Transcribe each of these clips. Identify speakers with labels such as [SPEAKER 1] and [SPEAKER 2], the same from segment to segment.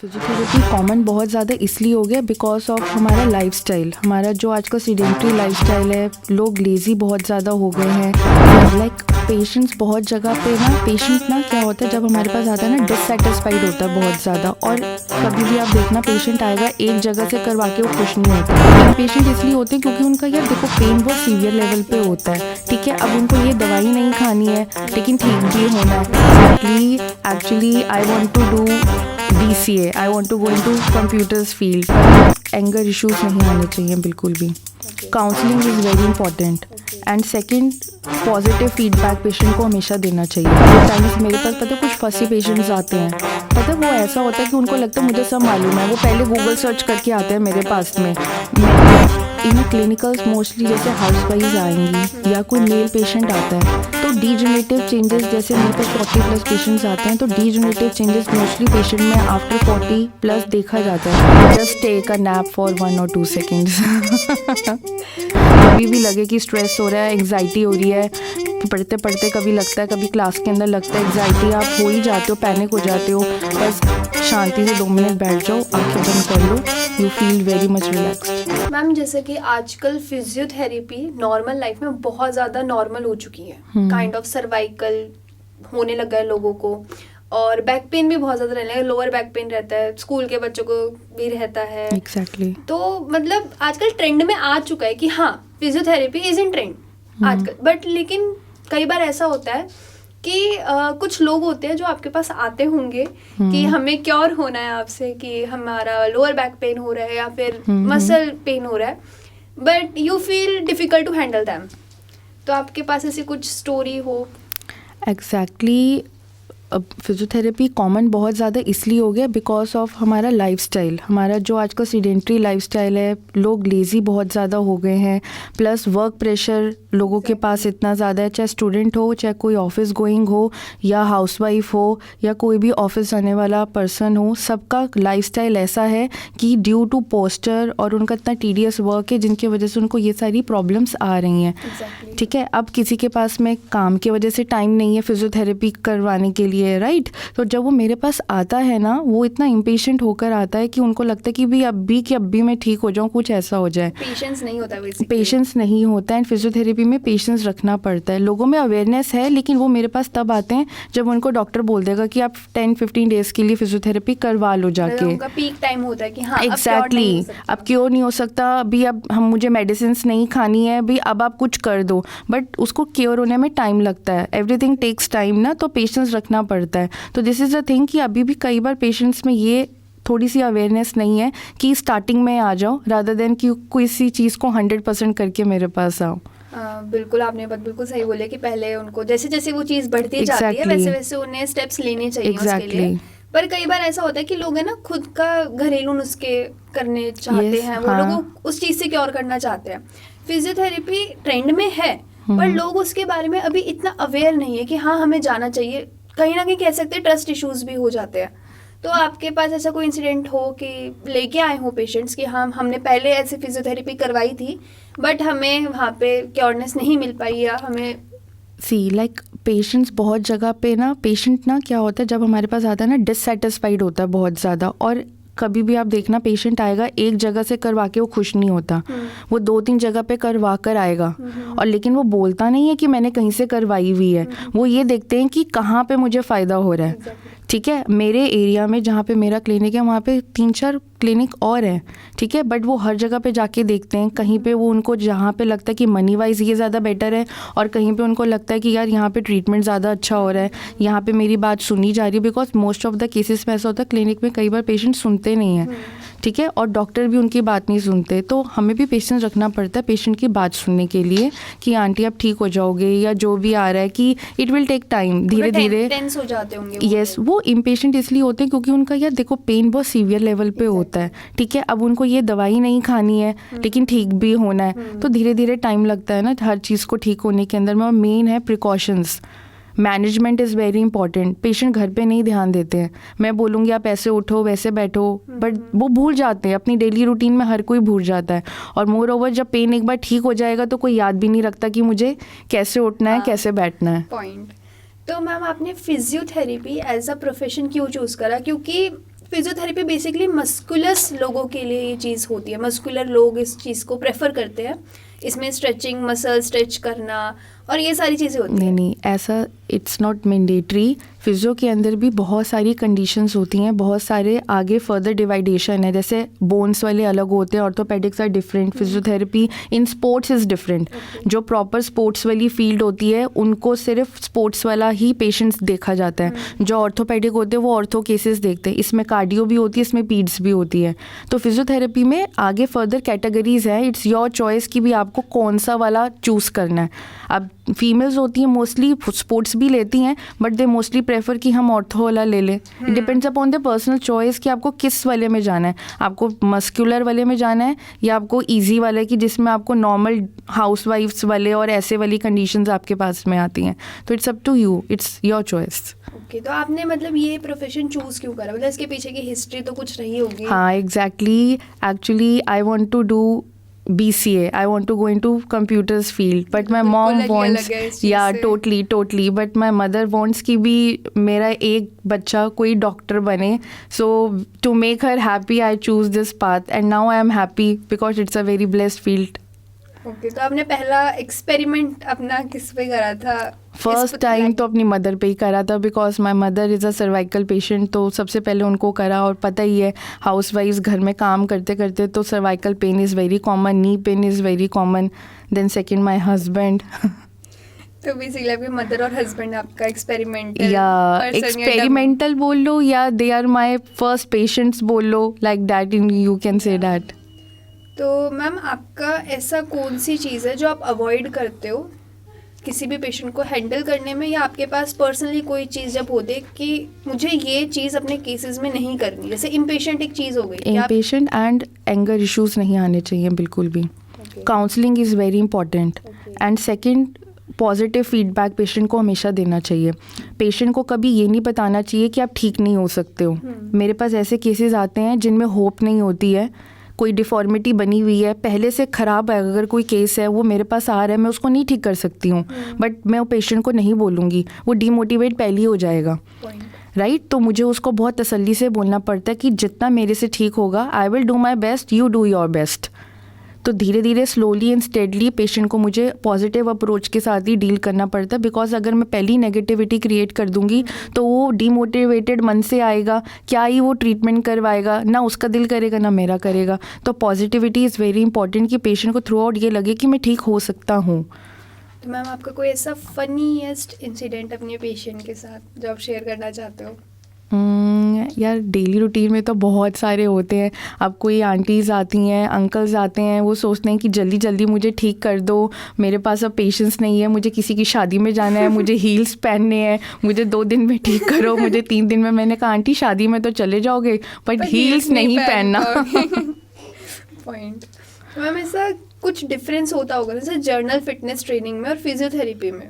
[SPEAKER 1] Physiotherapy common बहुत ज़्यादा इसलिए हो गया बिकॉज ऑफ हमारा लाइफस्टाइल। हमारा जो आज का सीडेंट्री लाइफस्टाइल है, लोग लेज़ी बहुत ज़्यादा हो गए हैं। लाइक पेशेंट्स बहुत जगह पे ना, पेशेंट ना क्या होता है जब हमारे पास आता है ना, डिससेटिस्फाइड होता है बहुत ज़्यादा। और कभी भी आप देखना पेशेंट आएगा एक जगह से करवा के वो खुश नहीं होता। पेशेंट इसलिए होते हैं क्योंकि उनका यार देखो पेन बहुत सीवियर लेवल पे होता है, ठीक है। अब उनको ये दवाई नहीं खानी है लेकिन ठीक भी होना है। Actually I want to do DCA, I want to go into computers field। Anger issues नहीं आने चाहिए बिल्कुल भी। Counselling is very important. And second, positive feedback patient को हमेशा देना चाहिए। टाइम्स मेरे पास पता है कुछ फंसे पेशेंट्स आते हैं, पता है वो ऐसा होता है कि उनको लगता है मुझे सब मालूम है, वो पहले गूगल सर्च करके आते हैं मेरे पास में। इन क्लिनिकल्स मोस्टली जैसे हाउसवाइज आएंगी या कोई मेल पेशेंट आता है तो डीजेनरेटिव चेंजेस, जैसे मेरे पास 40+ पेशेंट्स आते हैं तो डीजेनरेटिव चेंजेस मोस्टली पेशेंट में आफ्टर 40+ देखा जाता है। Just take a nap for 1 or 2 seconds। कभी भी लगे कि स्ट्रेस हो रहा है, एंग्जाइटी हो रही है, पढ़ते पढ़ते कभी लगता है, कभी क्लास के अंदर लगता है एंग्जाइटी, आप हो ही जाते हो, पैनिक हो जाते हो, बस शांति से 2 मिनट बैठ जाओ, आंखें बंद कर लो, you feel very much relaxed.
[SPEAKER 2] Ma'am जैसे कि आजकल फिजियोथेरेपी नॉर्मल लाइफ में बहुत ज़्यादा नॉर्मल हो चुकी है। काइंड ऑफ सर्वाइकल होने लगा है लोगों को, और बैक पेन भी बहुत ज़्यादा रहने लगा, लोअर बैक पेन रहता है, स्कूल के बच्चों को भी रहता है।
[SPEAKER 1] Exactly।
[SPEAKER 2] तो मतलब आजकल ट्रेंड में आ चुका है कि हाँ फिजियोथेरेपी इज इन ट्रेंड आजकल। बट लेकिन कई बार ऐसा होता है कि कुछ लोग होते हैं जो आपके पास आते होंगे कि हमें क्योर होना है आपसे, कि हमारा लोअर बैक पेन हो रहा है या फिर मसल पेन हो रहा है, but you feel difficult to handle them. तो आपके पास ऐसी कुछ स्टोरी हो?
[SPEAKER 1] एग्जैक्टली। अब फिजियोथेरेपी कॉमन बहुत ज़्यादा इसलिए हो गया बिकॉज ऑफ हमारा लाइफस्टाइल। हमारा जो आज का सीडेंट्री लाइफस्टाइल है, लोग लेज़ी बहुत ज़्यादा हो गए हैं, प्लस वर्क प्रेशर लोगों के पास इतना ज़्यादा है, चाहे स्टूडेंट हो, चाहे कोई ऑफिस गोइंग हो या हाउसवाइफ हो या कोई भी ऑफिस आने वाला पर्सन हो, सबका लाइफस्टाइल ऐसा है कि ड्यू टू पोस्टर और उनका इतना टीडियस वर्क है जिनकी वजह से उनको ये सारी प्रॉब्लम्स आ रही हैं। ठीक है, अब किसी के पास में काम की वजह से टाइम नहीं है फिजियोथेरेपी करवाने के लिए, राइट। तो जब वो मेरे पास आता है ना, वो इतना इम्पेशेंट होकर आता है कि उनको लगता है कि भी अब भी मैं ठीक हो जाऊँ, कुछ ऐसा हो जाए।
[SPEAKER 2] पेशेंस नहीं होता है,
[SPEAKER 1] पेशेंस नहीं होता है। एंड फिजियोथेरेपी में पेशेंस रखना पड़ता है। लोगों में अवेयरनेस है लेकिन वो मेरे पास तब आते हैं जब उनको डॉक्टर बोल देगा कि आप 10-15 डेज के लिए फिजियोथेरेपी करवा लो जाके।
[SPEAKER 2] उनका पीक टाइम होता है कि हाँ
[SPEAKER 1] एग्जैक्टली, अब क्योर नहीं हो सकता, अभी अब मुझे मेडिसिन नहीं खानी है, अभी अब आप कुछ कर दो, बट उसको क्योर होने में टाइम लगता है। एवरीथिंग टेक्स टाइम ना, तो पेशेंस रखना पड़ता है। तो दिस इज़ अ थिंग कि अभी भी कई बार पेशेंट्स में ये थोड़ी सी अवेयरनेस नहीं है कि स्टार्टिंग में आ जाओ रादर देन कि कोई सी चीज़ को 100% करके मेरे पास आओ।
[SPEAKER 2] बिल्कुल, आपने बात बिल्कुल सही बोली कि पहले उनको जैसे जैसे वो चीज़ बढ़ती जाती है वैसे वैसे उन्हें स्टेप्स लेने चाहिए उसके लिए। पर कई बार ऐसा होता है कि लोग है ना खुद का घरेलू नुस्खे करने चाहते हैं, वो लोग उस चीज़ से क्योर करना चाहते हैं। फिजियोथेरेपी ट्रेंड में है पर लोग उसके बारे में अभी इतना अवेयर नहीं है कि हाँ हमें जाना चाहिए। कहीं ना कहीं कह सकते हैं ट्रस्ट इश्यूज भी हो जाते हैं। तो आपके पास ऐसा कोई इंसिडेंट हो कि लेके आए हो पेशेंट्स कि हाँ हमने पहले ऐसे फिजियोथेरेपी करवाई थी बट हमें वहाँ पे क्योरनेस नहीं मिल पाई, या हमें
[SPEAKER 1] लाइक पेशेंट्स बहुत जगह पे ना, पेशेंट ना क्या होता है जब हमारे पास आता है ना, डिससेटिस्फाइड होता है बहुत ज़्यादा। और कभी भी आप देखना पेशेंट आएगा एक जगह से करवा के वो खुश नहीं होता, वो 2-3 जगह पे करवा कर आएगा, और लेकिन वो बोलता नहीं है कि मैंने कहीं से करवाई हुई है। वो ये देखते हैं कि कहाँ पे मुझे फ़ायदा हो रहा है। ठीक है, मेरे एरिया में जहाँ पे मेरा क्लिनिक है वहाँ पे 3-4 क्लिनिक और हैं, ठीक है, बट वो हर जगह पे जाके देखते हैं। कहीं पे वो उनको जहाँ पे लगता है कि मनी वाइज ये ज़्यादा बेटर है, और कहीं पे उनको लगता है कि यार यहाँ पे ट्रीटमेंट ज़्यादा अच्छा हो रहा है, यहाँ पे मेरी बात सुनी जा रही है। Because most of the cases में ऐसा होता है क्लिनिक में कई बार पेशेंट सुनते नहीं हैं, ठीक है, और डॉक्टर भी उनकी बात नहीं सुनते। तो हमें भी पेशेंस रखना पड़ता है पेशेंट की बात सुनने के लिए कि आंटी आप ठीक हो जाओगे, या जो भी आ रहा है कि इट विल टेक टाइम, धीरे धीरे
[SPEAKER 2] टेंस हो जाते होंगे।
[SPEAKER 1] यस, वो इम्पेशेंट इसलिए होते हैं क्योंकि उनका यार देखो पेन बहुत सीवियर लेवल पे होता है, ठीक है। अब उनको ये दवाई नहीं खानी है लेकिन ठीक भी होना है, तो धीरे धीरे टाइम लगता है ना हर चीज़ को ठीक होने के अंदर में। और मेन है precautions, management is very important. Patient घर पे नहीं ध्यान देते हैं, मैं बोलूँगी आप ऐसे उठो वैसे बैठो, बट वो भूल जाते हैं, अपनी डेली रूटीन में हर कोई भूल जाता है। और मोर ओवर जब पेन एक बार ठीक हो जाएगा तो कोई याद भी नहीं रखता कि मुझे कैसे उठना है, कैसे बैठना है।
[SPEAKER 2] पॉइंट। तो मैम आपने फिजियोथेरेपी एज अ प्रोफेशन क्यों चूज़ करा? क्योंकि फिजियोथेरेपी बेसिकली मस्कुलस लोगों के लिए ये चीज़ होती है, मस्कुलर लोग इस चीज़ को प्रेफर करते हैं, इसमें स्ट्रेचिंग, मसल स्ट्रेच करना और ये सारी चीज़ें होती हैं।
[SPEAKER 1] नहीं, ऐसा इट्स नॉट मैंडेटरी। फिजियो के अंदर भी बहुत सारी कंडीशंस होती हैं, बहुत सारे आगे फर्दर डिवाइडेशन है, जैसे बोन्स वाले अलग होते हैं, orthopaedics are different, physiotherapy in sports is different. जो प्रॉपर स्पोर्ट्स वाली फील्ड होती है उनको सिर्फ स्पोर्ट्स वाला ही पेशेंट्स देखा जाता है, जो ऑर्थोपेडिक होते हैं वो ऑर्थो केसेस देखते हैं, इसमें कार्डियो भी होती है, इसमें पीड्स भी होती है। तो फिजियोथेरेपी में आगे फर्दर कैटेगरीज है, इट्स योर चॉइस कि भी आपको कौन सा वाला चूज़ करना है। अब फीमेल्स होती हैं मोस्टली स्पोर्ट्स भी लेती हैं, बट दे मोस्टली प्रेफर कि हम ऑर्थो वाला ले लें। It depends upon the personal choice कि आपको किस वाले में जाना है, आपको मस्कुलर वाले में जाना है या आपको इजी वाला है कि जिसमें आपको नॉर्मल हाउसवाइफ्स वाले और ऐसे वाली कंडीशंस आपके पास में आती हैं। तो it's up to you, it's your choice.
[SPEAKER 2] Okay, तो आपने मतलब ये प्रोफेशन चूज क्यों करा? मतलब इसके पीछे की हिस्ट्री तो कुछ रही होगी।
[SPEAKER 1] हाँ, exactly. Actually I want to do BCA. I want to go into computers field, but my mom wants, yeah, totally. But my mother wants कि भी मेरा एक बच्चा कोई डॉक्टर बने. So to make her happy, I choose this path, and now I am happy because it's a very blessed field.
[SPEAKER 2] Okay, तो आपने पहला एक्सपेरिमेंट अपना किस पे करा था?
[SPEAKER 1] फर्स्ट टाइम तो अपनी मदर पे ही करा था, because my mother is a cervical patient, तो सबसे पहले उनको करा। और पता ही है हाउस वाइफ्स घर में काम करते करते तो cervical pain is very common, knee pain is very common. Then second my husband.
[SPEAKER 2] तो बेसिकली आपके मदर और हस्बैंड आपका
[SPEAKER 1] एक्सपेरिमेंटल बोल लो या they are my first patients बोल लो, like that, in you can say that.
[SPEAKER 2] तो मैम आपका ऐसा कौन सी चीज़ है जो आप अवॉइड करते हो किसी भी पेशेंट को हैंडल करने में, या आपके पास पर्सनली कोई चीज़ जब होती है कि मुझे ये चीज़ अपने केसेस में नहीं करनी? जैसे इम्पेशेंट एक चीज़ हो गई,
[SPEAKER 1] इम्पेशेंट एंड एंगर इश्यूज नहीं आने चाहिए बिल्कुल भी। Counselling is very important. And second, positive feedback patient को हमेशा देना चाहिए। पेशेंट को कभी ये नहीं बताना चाहिए कि आप ठीक नहीं हो सकते हो। मेरे पास ऐसे केसेस आते हैं जिनमें होप नहीं होती है, कोई डिफॉर्मिटी बनी हुई है, पहले से ख़राब है, अगर कोई केस है वो मेरे पास आ रहा है, मैं उसको नहीं ठीक कर सकती हूँ, बट मैं वो पेशेंट को नहीं बोलूँगी, वो डीमोटिवेट पहले ही हो जाएगा, राइट। तो मुझे उसको बहुत तसल्ली से बोलना पड़ता है कि जितना मेरे से ठीक होगा, I will do my best, you do your best. तो धीरे धीरे स्लोली एंड स्टेडली पेशेंट को मुझे पॉजिटिव अप्रोच के साथ ही डील करना पड़ता है, बिकॉज अगर मैं पहली नेगेटिविटी क्रिएट कर दूंगी तो वो डीमोटिवेटेड मन से आएगा, क्या ही वो ट्रीटमेंट करवाएगा, ना उसका दिल करेगा ना मेरा करेगा। तो पॉजिटिविटी इज़ वेरी इंपॉर्टेंट कि पेशेंट को थ्रू आउट ये लगे कि मैं ठीक हो सकता हूँ।
[SPEAKER 2] तो मैम आपका कोई ऐसा फनीएस्ट इंसिडेंट अपने पेशेंट के साथ जो आप शेयर करना चाहते हो?
[SPEAKER 1] यार डेली रूटीन में तो बहुत सारे होते हैं। अब कोई आंटीज़ आती हैं, अंकल्स आते हैं, वो सोचते हैं कि जल्दी जल्दी मुझे ठीक कर दो, मेरे पास अब पेशेंस नहीं है, मुझे किसी की शादी में जाना है, मुझे हील्स पहनने हैं, मुझे 2 दिन में ठीक करो, मुझे 3 दिन में। मैंने कहा आंटी शादी में तो चले जाओगे बट हील्स नहीं पहनना।
[SPEAKER 2] पॉइंट। मैम ऐसा कुछ डिफरेंस होता होगा जैसे जर्नल फिटनेस ट्रेनिंग में और फिजियोथेरेपी में?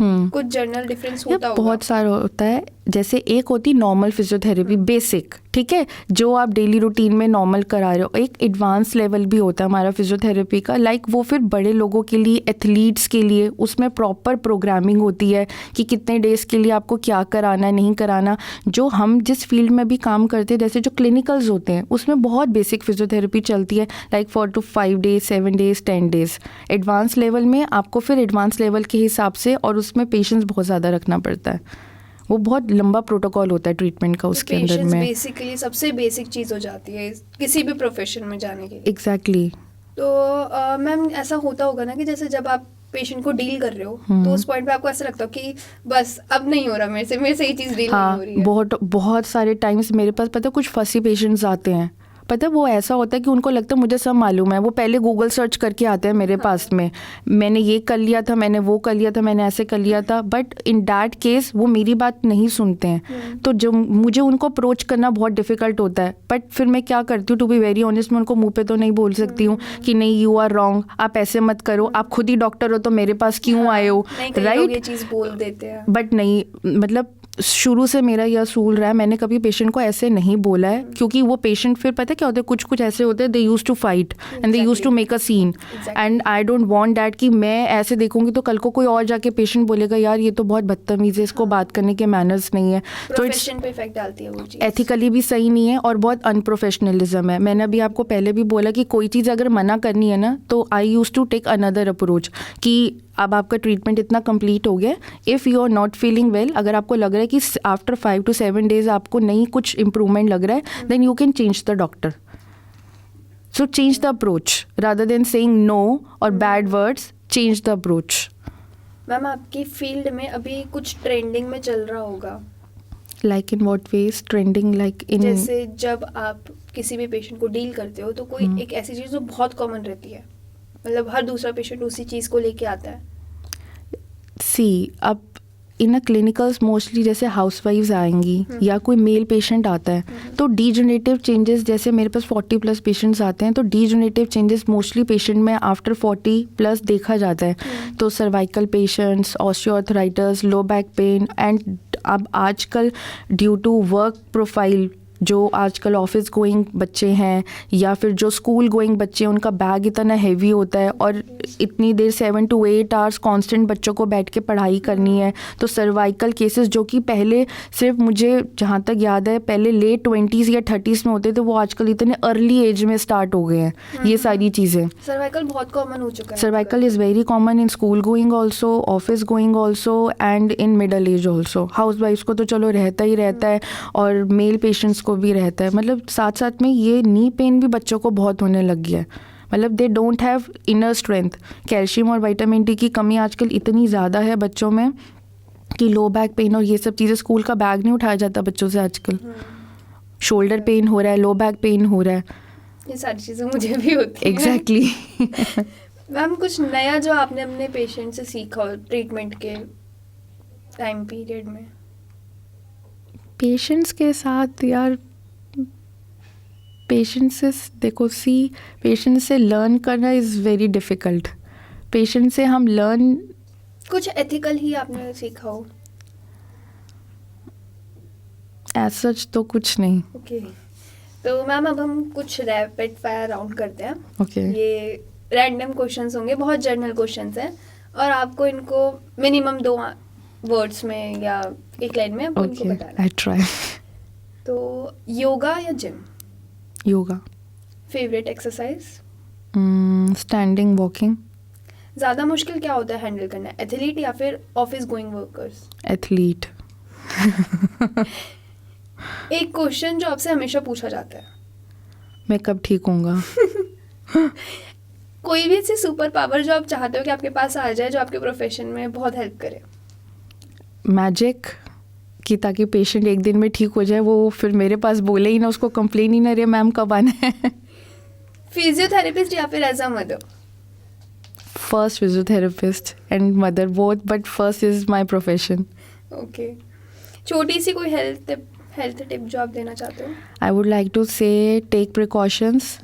[SPEAKER 2] कुछ जर्नल डिफरेंस होता होगा?
[SPEAKER 1] बहुत सारा होता है। जैसे एक होती नॉर्मल फिजियोथेरेपी, बेसिक, ठीक है, जो आप डेली रूटीन में नॉर्मल करा रहे हो। एक एडवांस लेवल भी होता है हमारा फिजियोथेरेपी का, लाइक वो फिर बड़े लोगों के लिए, एथलीट्स के लिए, उसमें प्रॉपर प्रोग्रामिंग होती है कि कितने डेज के लिए आपको क्या कराना है, नहीं कराना। जो हम जिस फील्ड में भी काम करते हैं, जैसे जो क्लिनिकल्स होते हैं, उसमें बहुत बेसिक फिजियोथेरेपी चलती है, like 4 to 5 days, 7 days, 10 days। Advance level में आपको फिर एडवांस लेवल के हिसाब से, और उसमें पेशेंस बहुत ज़्यादा रखना पड़ता है। वो बहुत लंबा प्रोटोकॉल होता है ट्रीटमेंट का उसके अंदर में।
[SPEAKER 2] बेसिकली सबसे बेसिक चीज़ हो जाती है किसी भी प्रोफेशन में जाने के लिए।
[SPEAKER 1] एग्जैक्टली।
[SPEAKER 2] तो मैम ऐसा होता होगा ना कि जैसे जब आप पेशेंट को डील कर रहे हो तो उस पॉइंट पे आपको ऐसा लगता हो कि बस अब नहीं हो रहा मेरे से ये चीज़ डील नहीं हो रही है।
[SPEAKER 1] बहुत सारे टाइम्स मेरे पास पता है कुछ फंसी पेशेंट्स आते हैं, पता है वो ऐसा होता है कि उनको लगता है मुझे सब मालूम है, वो पहले गूगल सर्च करके आते हैं मेरे पास में, मैंने ये कर लिया था, मैंने वो कर लिया था, मैंने ऐसे कर लिया था, बट इन दैट केस वो मेरी बात नहीं सुनते हैं। तो जो मुझे उनको अप्रोच करना बहुत डिफिकल्ट होता है, बट फिर मैं क्या करती हूँ, टू बी वेरी ऑनेस्ट, मैं उनको मुंह पे तो नहीं बोल सकती हूँ कि नहीं यू आर रॉन्ग, आप ऐसे मत करो, आप खुद ही डॉक्टर हो तो मेरे पास क्यों आए हो, राइट?
[SPEAKER 2] ये चीज़ बोल देते हैं,
[SPEAKER 1] बट नहीं, मतलब शुरू से मेरा यह असूल रहा है, मैंने कभी पेशेंट को ऐसे नहीं बोला है, क्योंकि वो पेशेंट फिर पता है क्या होता है, कुछ कुछ ऐसे होते हैं, they used to fight and they used to make a scene, and I don't want that कि मैं ऐसे देखूंगी तो कल को कोई और जाके पेशेंट बोलेगा यार ये तो बहुत बदतमीज है, इसको बात करने के मैनर्स नहीं है, तो इट्स
[SPEAKER 2] इफेक्ट डालती है वो चीज़,
[SPEAKER 1] एथिकली भी सही नहीं है और बहुत अनप्रोफेशनलिज्म है। मैंने अभी आपको पहले भी बोला कि कोई चीज़ अगर मना करनी है ना, तो I used to take another approach कि अब आपका ट्रीटमेंट इतना कंप्लीट हो गया, if you are not feeling well, अगर आपको लग रहा है कि आफ्टर 5 to 7 days आपको नहीं कुछ इम्प्रूवमेंट लग रहा है, then you can change the doctor. So change the approach rather than saying no और bad words, change the approach.
[SPEAKER 2] Ma'am आपकी फील्ड में अभी कुछ ट्रेंडिंग में चल रहा होगा,
[SPEAKER 1] like in what was trending, like in
[SPEAKER 2] जैसे जब आप किसी भी पेशेंट को डील करते हो तो कोई एक ऐसी चीज़ जो बहुत कॉमन रहती है, मतलब हर दूसरा पेशेंट उसी चीज़ को लेके आता है।
[SPEAKER 1] सी अब इन अ क्लिनिकल्स मोस्टली जैसे हाउसवाइफ्स आएंगी या कोई मेल पेशेंट आता है, तो डीजनरेटिव चेंजेस, जैसे मेरे पास 40+ पेशेंट्स आते हैं, तो डीजनरेटिव चेंजेस मोस्टली पेशेंट में आफ्टर 40+ देखा जाता है। तो cervical patients, osteoarthritis, low back pain, and अब आजकल ड्यू टू वर्क प्रोफाइल, जो आजकल ऑफिस गोइंग बच्चे हैं या फिर जो स्कूल गोइंग बच्चे हैं, उनका बैग इतना हैवी होता है और इतनी देर 7 to 8 hours कांस्टेंट बच्चों को बैठ के पढ़ाई करनी है, तो सर्वाइकल केसेस जो कि पहले सिर्फ मुझे जहाँ तक याद है पहले लेट 20s या 30s में होते थे, वो आजकल इतने अर्ली एज में स्टार्ट हो गए हैं ये सारी चीज़ें।
[SPEAKER 2] सर्वाइकल बहुत कॉमन हो चुका है।
[SPEAKER 1] Cervical is very common in school going also, office going also, and in middle age also. हाउस वाइफ्स को तो चलो रहता ही रहता है और मेल पेशेंट्स को भी रहता है, मतलब साथ साथ में ये नी पेन भी बच्चों को बहुत होने लग गया है, मतलब they don't have inner strength. Calcium और विटामिन डी की कमी आजकल इतनी ज़्यादा है बच्चों में कि लो बैक पेन और ये सब चीज़ें, स्कूल का बैग नहीं उठाया जाता बच्चों से आजकल, शोल्डर पेन हो रहा है, लो बैक पेन हो रहा है,
[SPEAKER 2] ये सारी चीज़ें मुझे भी होती हैं।
[SPEAKER 1] एग्जैक्टली।
[SPEAKER 2] मैम कुछ नया जो आपने अपने पेशेंट से सीखा हो ट्रीटमेंट के टाइम पीरियड में?
[SPEAKER 1] पेशेंट्स के साथ यार, पेशेंट से देखो, पेशेंट से लर्न करना इज़ वेरी डिफ़िकल्ट। पेशेंट से हम लर्न,
[SPEAKER 2] कुछ एथिकल ही आपने सीखा हो?
[SPEAKER 1] एज सच तो कुछ नहीं।
[SPEAKER 2] ओके तो मैम अब हम कुछ रैपिड फायर राउंड करते हैं।
[SPEAKER 1] ओके
[SPEAKER 2] ये रैंडम क्वेश्चंस होंगे, बहुत जनरल क्वेश्चंस हैं और आपको इनको मिनिमम 2 वर्ड्स में या एक लाइन में आपको इनको बताना है।
[SPEAKER 1] I try.
[SPEAKER 2] तो योगा या gym?
[SPEAKER 1] Yoga.
[SPEAKER 2] Favourite exercise?
[SPEAKER 1] Standing walking.
[SPEAKER 2] ज़्यादा मुश्किल क्या होता है हैंडल करना, एथलीट या फिर ऑफिस गोइंग वर्कर्स?
[SPEAKER 1] एथलीट।
[SPEAKER 2] एक क्वेश्चन जो आपसे हमेशा पूछा जाता है,
[SPEAKER 1] मैं कब ठीक होऊंगा?
[SPEAKER 2] कोई भी ऐसी सुपर पावर जो आप चाहते हो कि आपके पास आ जाए, जो आपके प्रोफेशन में बहुत हेल्प करे?
[SPEAKER 1] मैजिक, कि ताकि पेशेंट एक दिन में ठीक हो जाए, वो फिर मेरे पास बोले ही ना, उसको कंप्लेन ही ना रहे मैम कब आना है।
[SPEAKER 2] फिजियोथेरेपिस्ट या फिर as a mother?
[SPEAKER 1] First physiotherapist and mother both, but first is my profession.
[SPEAKER 2] Okay छोटी सी कोई हेल्थ टिप जो आप देना चाहते हो?
[SPEAKER 1] I would like to say take precautions,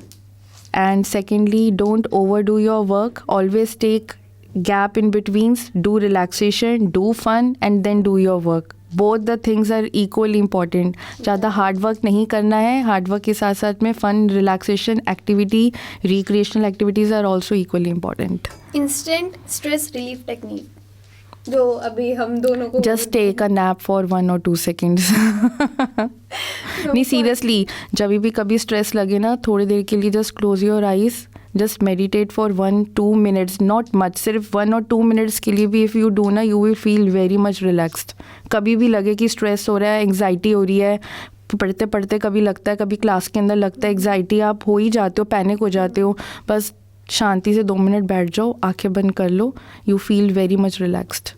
[SPEAKER 1] and secondly don't overdo your work, always take gap in betweens, do relaxation, do fun, and then do your work. Both the things are equally important. ज़्यादा hard work नहीं करना है, hard work के साथ साथ में fun, relaxation, activity, recreational activities are also equally important.
[SPEAKER 2] Instant stress relief technique जो अभी हम दोनों को,
[SPEAKER 1] just take a nap for 1 or 2 seconds। नहीं सीरियसली, जब भी कभी स्ट्रेस लगे ना, थोड़ी देर के लिए just close your eyes, just meditate for 1-2 minutes, not much, सिर्फ 1 or 2 minutes के लिए भी इफ़ यू डू ना, you will feel very much relaxed. कभी भी लगे कि स्ट्रेस हो रहा है, एंग्जाइटी हो रही है, पढ़ते पढ़ते कभी लगता है, कभी क्लास के अंदर लगता है एंग्जाइटी, आप हो ही जाते हो, पैनिक हो जाते हो, बस शांति से 2 मिनट बैठ जाओ, आंखें बंद कर लो, you feel very much relaxed.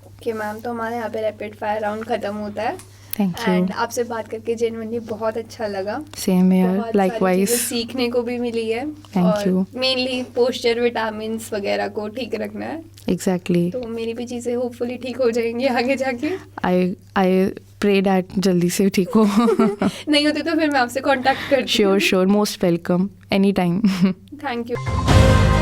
[SPEAKER 2] Okay ma'am, तो हमारे यहाँ पे रैपिड फायर राउंड खत्म होता है।
[SPEAKER 1] Thank you.
[SPEAKER 2] एंड आपसे बात करके जेन्युइनली बहुत अच्छा लगा।
[SPEAKER 1] सेम यार, लाइकवाइज।
[SPEAKER 2] सीखने को भी मिली है।
[SPEAKER 1] Thank you.
[SPEAKER 2] Mainly posture, vitamins वगैरह को ठीक रखना है।
[SPEAKER 1] एग्जैक्टली।
[SPEAKER 2] तो मेरी भी चीज़ें होपफुली ठीक हो जाएंगी आगे जाके।
[SPEAKER 1] आई प्रे दैट जल्दी से ठीक हो।
[SPEAKER 2] नहीं होते तो फिर मैं आपसे कांटेक्ट करती हूँ।
[SPEAKER 1] Sure, most welcome, any time.
[SPEAKER 2] Thank you.